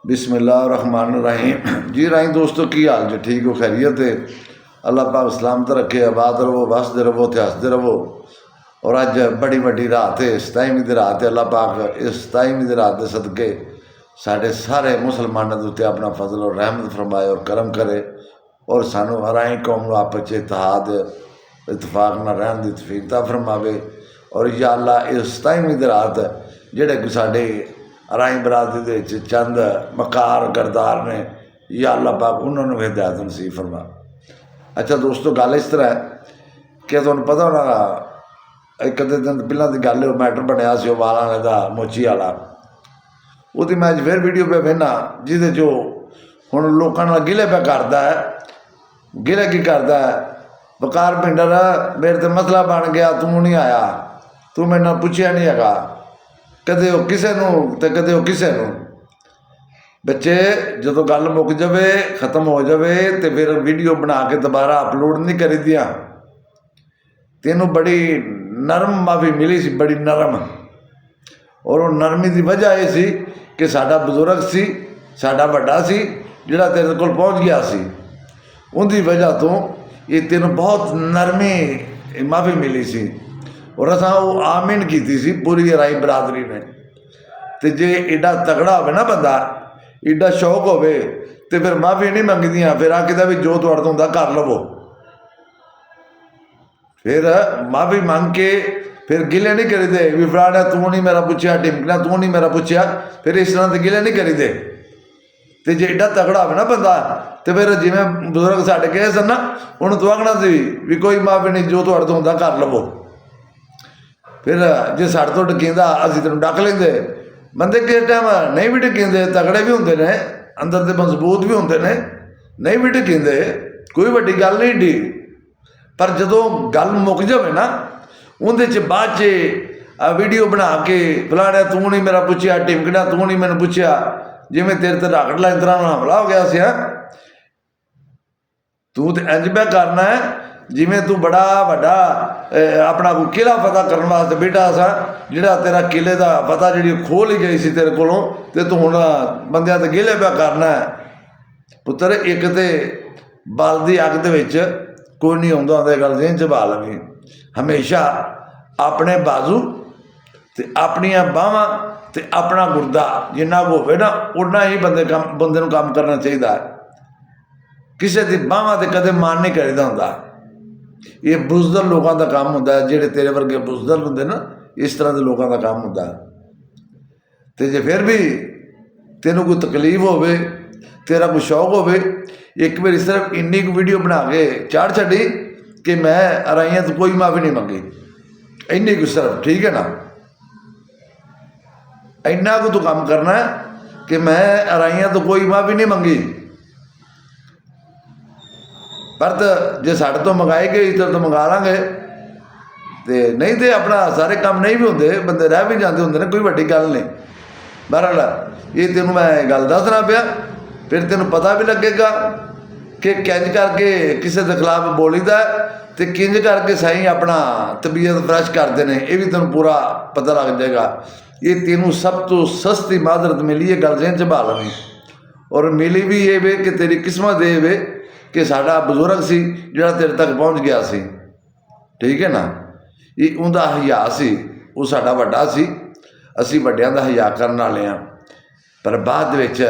बिस्मिल्लाहिर्रहमानिर्रहीम। जी राही दोस्तों की हाल जी, ठीक हो, खैरियत है? अल्लाह पाक सलामत रखे, आबाद रवो, वसदे रवो, हसदे रवो। और अज बड़ी वड्डी रात है, 27वीं दी रात है। अल्लाह पाक इस 27वीं दी रात के सदके साढ़े सारे मुसलमानों के उत्ते अपना फजल और रहमत फरमाए और करम करे और सानू हराई कौम को आपस इतिहाद इतफाक न रहन की तौफीक फरमावे। और या अल्लाह इस 27वीं दी रात जेड़े कि साढ़े राई बरादरी के चंद मकार गरदार ने, या अल्लाह पाक उन्होंने हिदायत नसीब फरमा। अच्छा दोस्तों, गल इस तरह है कि तुहानू पता होना, एक अद्धे दिन पहला की गल मैटर बनया से वाला वाले का, मोची वाला। वो मैं अज फिर वीडियो पे बहना जिदे चो हुण लोगों नाल गिले पे करता है। गिले की करता है, बकार पिंडर मेरे तो मसला बन गया, तू नहीं आया, तू मेरे नाल पुछया नहीं हैगा, कदे वो किसे नूं ते कदे वो किसे नूं। बच्चे जो गल मुक जाए, खत्म हो जाए तो फिर वीडियो बना के दोबारा अपलोड नहीं करी दियाँ। तेनों बड़ी नरम माफी मिली सी, बड़ी नरम। और वो नरमी की वजह यह सी कि साडा बजुर्ग सी, साडा वड्डा सी, जिहड़ा तेरे कोल पहुँच गया सी, उनकी वजह तो ये तेनों बहुत नरमी माफी मिली सी। और असा वो आमीन की सी पूरी राई बरादरी ने। तो जे एडा तगड़ा हो ना बंदा, एडा शौक हो तो फिर माफी नहीं मंगदियाँ, फिर आखिदा भी जो तुहाडे तो हुंदा कर लवो। फिर माफी मंग के फिर गिले नहीं करी दे भी फलाना तू नहीं मेरा पुछया, टिमकना तू नहीं मेरा पुछया, फिर इस तरह के गिले नहीं करी दे। तो जे एडा तगड़ा हो ना बंदा, तो फिर जिवें बजुर्ग साडे कहे सन ना, उन्होंने तो आखना सी भी कोई माफी नहीं, जो तुहाडे तो हुंदा कर लवो। फिर जे साडे तो डकींदा असीं तैनूं डक लेंदे। बंदे किस टाइम नहीं भी डकींदे, तगड़े भी होंदे ने, अंदर ते मजबूत भी होंदे ने, नहीं भी डकींदे, कोई वड्डी गल नहीं डी। पर जदों गल मुक जाए ना, उहदे च बाद च वीडियो बना के फलाणा तू नहीं मेरा पुछया, टिमकना तू नहीं मैनूं पुछया, जिवें तेरे ते राकट लाइंदरां नाल हमला हो गया सी। तू तो इंज पे करना है जिमें तू बड़ा वड्डा अपना कोई किला फतह करने वास्ते बैठा सा, जिहड़ा तेरा किले का फतह जी खोल ही गई सी तेरे कोलों, तो तू हुण बंदियां ते गिले पे करना है। पुत्तर एक तो बलदी अग दे विच कोई नहीं आउंदा, आउंदा गल ज़हन च पा लवीं। हमेशा अपने बाजू ते अपनियां बाहां ते अपना गुर्दा जिन्ना को होवे ना, उन्ना ही बंदे नूं काम करना चाहिए। किसी की बाहां ते कदे मान नहीं करीदा हुंदा। ये बुजदल लोगों का काम होंदा है, जिहड़े तेरे वर्गे बुजदल होंदे ना, इस तरह के लोगों का काम होंदा है। तो जे फिर भी तेनों कोई तकलीफ होवे, तेरा कोई शौक होवे, एक बार सिर्फ इन्नी को वीडियो बना के चाड़ छड़ी कि मैं अराइयां तो कोई माफ़ी नहीं मंगी, इन्नी को सिर्फ, ठीक है ना। इन्ना को तो काम करना है कि मैं अराइयां तो कोई माफ़ी नहीं मंगी। पर जे साढ़े तो मंगाई गई तो मंगा लांगे, तो नहीं तो अपना सारे काम नहीं भी होंगे, बंदे रह भी जाते होंगे, कोई वड्डी गल नहीं। बहरहाल ये तेनों मैं गल दसना पिया, फिर तेनों पता भी लगेगा कि किंज करके किसी के खिलाफ बोलीदा तो किंज करके सही अपना तबीयत फ्रैश करते हैं, ये भी तेनों पूरा पता लग जाएगा। ये तेनों सब तो सस्ती माजरत मिली है, गल ज़हन च पा लवीं। और मिली भी ये वे कि तेरी किस्मत ये वे कि साडा बजुर्ग सी जिहड़ा तेरे तक पहुँच गया सी, ठीक है ना। ये उनका हया सी, वो साडा वड्डा सी, असी वड्डियां दा हया करन वाले हां। पर बाद विच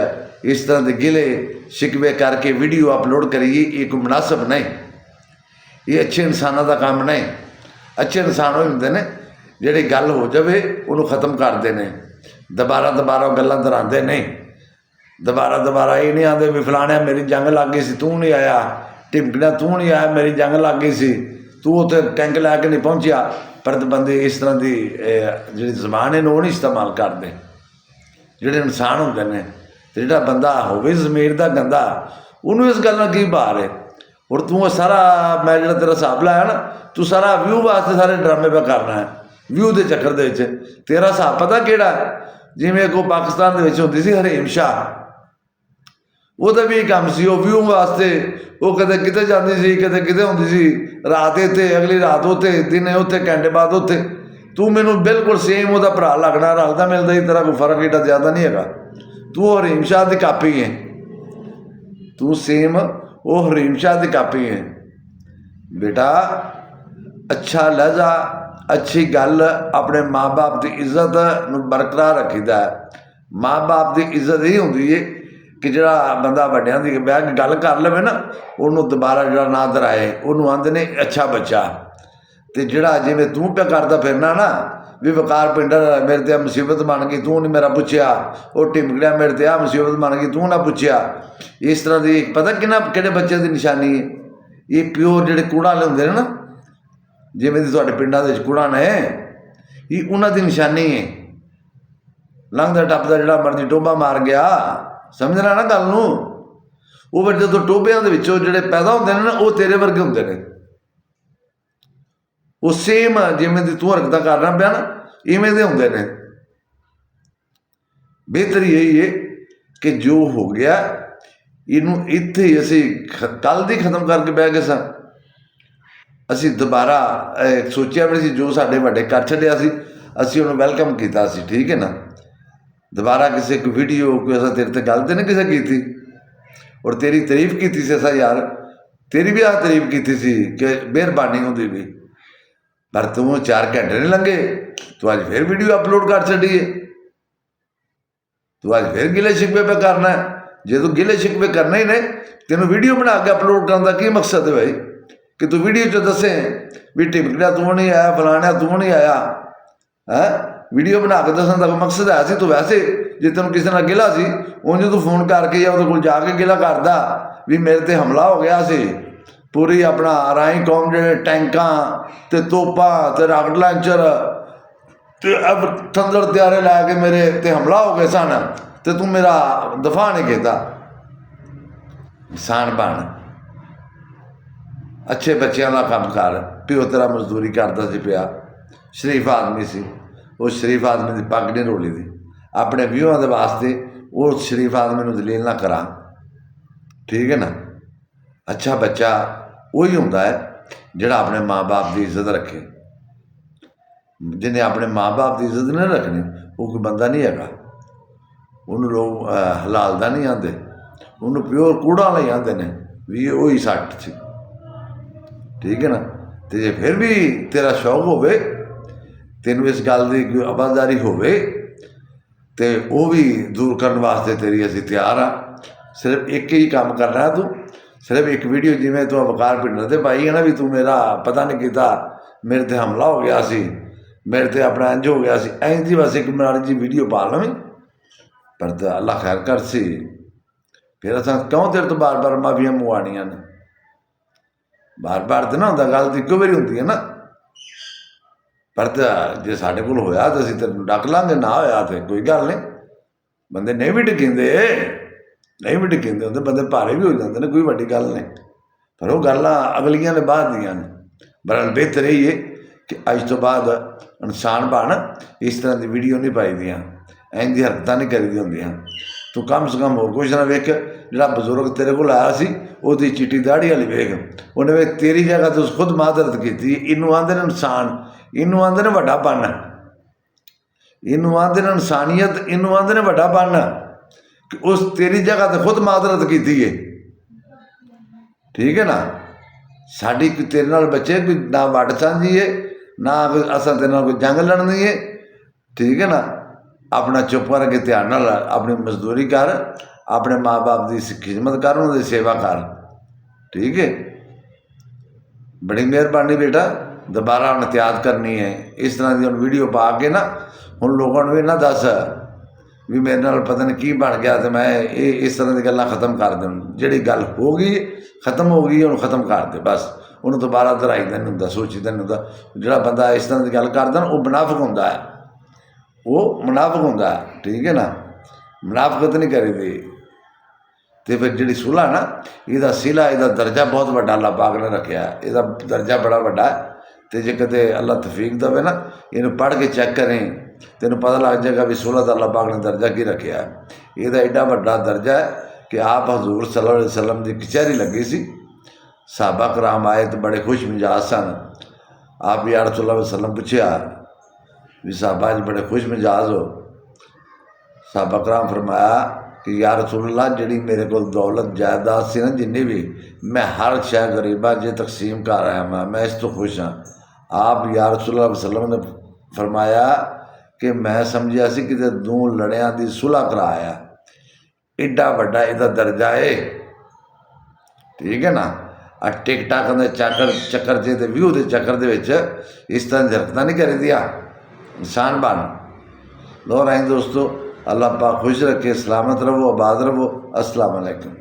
इस तरह के गिले शिकवे करके वीडियो अपलोड करिए, एक मुनासिब नहीं। ये अच्छे इंसानों का काम नहीं। अच्छे इंसान हो होंदे ने जिहड़ी गल हो जाए उन्होंने ख़त्म करते हैं, दोबारा दोबारा गल्लां दोहराते नहीं। दोबारा ये नहीं आते भी फलाने मेरी जंग लग गई सी तू नहीं आया, टिमकना तू नहीं आया मेरी जंग लग गई सी, तू उत्थे टैंक लैके नहीं पहुँचा। पर बंदे इस तरह की जी जबान है वो नहीं इस्तेमाल करते, जोड़े इंसान होंगे ने। तो जोड़ा बंदा होवे ज़मीर का गंदा, उन्होंने इस गल की भार है। और तू सारा मैं जो तेरा हिसाब लाया ना, तू सारा व्यू वास्ते सारे ड्रामे पे करना है, व्यू के चक्कर दे विच। तेरा हिसाब पता केड़ा, जिवें को पाकिस्तान दे विच होंदी सी हरीम शाह, ਉਹਦਾ भी काम सी, वो व्यू वास्ते वो कदे किते जाती सी, कदे किते होंदी सी, रात इत्थे अगली रात उत्थे, दिन उत्थे, घंटे बाद उत्थे। तू मैनू बिल्कुल सेम वो भरा लगना, रलदा मिलदा ही, तेरा कोई फर्क एडा ज़्यादा नहीं है। तू हरीम शाह की कापी है, तू सेम वो हरीम शाह की कापी है। बेटा अच्छा लहजा, अच्छी गल, अपने माँ बाप की इज्जत नूं बरकरार रखीदा है। माँ बाप की इज्जत यही होंदी है कि जिहड़ा बंदा वड्डियां दी बह के गल कर लवे ना, उन्होंने दोबारा जिहड़ा ना दराए, उन्होंने आंदे ने अच्छा बच्चा। तो जिहड़ा जिवें तू पे करदा फिरना ना भी वकार पिंड मेरे ते मुसीबत बन गई, तू नहीं मेरा पुछया, वो टिमकड़िया मेरे ते मुसीबत बन गई, तू ना पुछया। इस तरह की पता किहड़े बच्चे की निशानी है, ये प्योर जिहड़े कूड़ा वाले हुंदे ने ना, जिवें दी तुहाडे पिंडां दे विच कूड़ा ने, ये उन्हां दी निशानी है। लंघदा टपदा जिहड़ा मर्जी टोबा मार गया, समझना ना गल नूं। वो फिर जदों टोबियां दे विचों जिहड़े पैदा हुंदे ने ना, वो तेरे वर्गे हुंदे ने। वो सेम जिवें दी तू हरकतां करना पिया ना, इवें दे हुंदे ने। बेहतर यही है कि जो हो गया इनू इत्थे ही असीं कल दी खत्म करके बह गए सां। असीं दोबारा सोचिया भी नहीं, जो साडे वड्डे कर छड्डिया सी असीं उहनूं वैलकम कीता सी, ठीक है ना। दोबारा किसी कोई वीडियो कोई असां तेरे ते गल ते नहीं किसी की, और तेरी तारीफ की सी असां यार, तेरी भी आह तारीफ की सी कि मेहरबानी होंदी भी, पर तू 4 घंटे नहीं लंघे, तू अज फिर वीडियो अपलोड कर छड्डी है। तू अज फिर गिले शिकवे पे करना है। जे तू गिले शिकवे करने ही ने, तेनों वीडियो बना के अपलोड करने का की मकसद है भाई, कि तू वीडियो च दसे भी टिमकड़ा तू नहीं आया, फलाना तू नहीं आया है। वीडियो बना के दसन का कोई मकसद है सी? तू वैसे जे तेन किसी नाल गिला सी, उंज तू फोन करके या उहदे कोल जाके गिला करदा भी मेरे ते हमला हो गया सी। पूरी अपना राई कौम जिहड़े टैंकां ते तोपां ते राकेट लांचर ते अब थंदड़ त्यारे लै के मेरे ते हमला हो गए सन, ते तू मेरा दफा नहीं कीता। इंसान बन, अच्छे बच्चों का काम कर। प्यो तेरा मजदूरी करता सी पिया, शरीफ आदमी सी, वो शरीफ आदमी की पग नहीं रोली दी। अपने व्यूहां के वास्ते वो शरीफ आदमी को दलील ना करा, ठीक है ना। अच्छा बच्चा वही होंदा है जिहड़ा अपने माँ बाप की इज्जत रखे। जिन्हें अपने माँ बाप की इज्जत नहीं रखनी, वो कोई बंदा नहीं है। उन्होंने लोग हलालदा नहीं आते, उन्होंने प्योर कूड़ा वाले आते हैं भी ये वही सट सी, ठीक है ना। तो जे फिर भी तेरा शौक होवे, तेनों इस गल की कोई आबादारी होवे, तो वो भी दूर करने वास्ते तेरी असीं तैयार हाँ। सिर्फ एक ही काम करना है, तू सिर्फ एक वीडियो जिमें तू वकार पिंड ते पाई है ना भी तू मेरा पता नहीं किता, मेरे ते हमला हो गया सी, मेरे ते अपना इंज हो गया सी, इंज दी बस एक माड़ी जी वीडियो पा लवें, पर तो अल्लाह खैर कर सी। फिर असां क्यों तेरे तो बार बार माफियां मंगवानियां ने? बार बार तो ना होंदा, गल तो इक्को बारी होंदी है ना। पर तो जे साडे कोल होया तो असीं तेरे डक लांगे, ना होया तो कोई गल नहीं। बंदे नहीं भी डिकींदे, नहीं भी डिकींदे होंदे, बंदे भारे भी हो जाते हैं, कोई वड्डी गल नहीं। पर वो गल्लां अगलियां ने बाद दियां ने। बहरहाल बेहतर यही है कि अज तो बाद इंसान बन, इस तरह की वीडियो नहीं पाई दियां, इंज दी हरकतां नहीं करी दी होंदियां। तू कम से कम होर कुछ ना वेख, जिहड़ा बजुर्ग तेरे कोल आया सी ओहदी चिट्टी दाड़ी वाली वेख, उन्हें वेख तेरी जगह तो खुद मादरत की। इनू आंदे ने इंसान, इनू आंदे ने वड्डापन, इनू आंदे ने इंसानियत, इनू आंदे ने वड्डापन कि उस तेरी जगह तो खुद मादरत की है, ठीक है ना। साड़ी तेरे नाल बच्चे कोई ना वट सांझी है, ना असां तेरे नाल कोई जंग लड़नी है, ठीक है ना। अपना चुप करके ध्यान नाल अपनी मजदूरी कर, अपने माँ बाप की खिदमत कर, उन्होंने सेवा कर, ठीक है। बड़ी मेहरबानी बेटा, दोबारा हम एहतियात करनी है। इस तरह की हम वीडियो पा के ना हम लोगों को भी ना दस भी मेरे नाल पता नहीं की बन गया, तो मैं ये इस तरह की गल्लां खत्म कर दूँ। जिहड़ी गल हो गई खत्म हो गई, उन्होंने खत्म कर दे बस, उन्होंने दोबारा दोहराईदा नहीं होंदा, सोचीदा नहीं होंदा। जिहड़ा बंदा इस तरह की गल करदा ना, वो मुनाफिक होंदा है, वो मुनाफिक होंदा है, ठीक है ना। मुनाफिकत नहीं करी दी। तो फिर जी सुलह ना, इसका सिला, इसका दर्जा बहुत वड्डा अल्लाह पाक ने रखा है, इसका दर्जा बड़ा वड्डा है। तो जे कदे अल्लाह तफीक देवे ना, इन्हूं पढ़ के चेक करें, तेन पता लग जाएगा भी सुलह का अल्लाह पाक ने दर्जा की रखा है। इसका एडा वड्डा दर्जा है कि आप हजूर सल्लल्लाहु अलैहि वसल्लम की कचहरी लगी सी, सहाबा कराम आए तो बड़े खुश मिजाज सन। आप या रसूलुल्लाह वसल्लम पूछया भी साहबा जी बड़े खुश मिजाज हो? साहबा कराम फरमाया कि या रसूलल्लाह जिहड़ी मेरे को दौलत जायदाद सी ना जिन्नी भी मैं हर शै गरीबा जे तकसीम कर आया मैं इस तो खुश हाँ। आप या रसूलल्लाह वसल्लम ने फरमाया कि मैं समझिया सी कि दो लड़ियां दी सुलह कराया, एडा वड्डा इहदा दर्जा है। ठीक है ना। टिकटां के चक्कर च व्यू के चक्कर दे विच इस तरह हरकतां नहीं करी दिया इंसान बन। लो राही दोस्तों, अल्लाह पाक खुश रखे, सलामत रहो, आबाद रहो। अस्सलाम वालेकुम।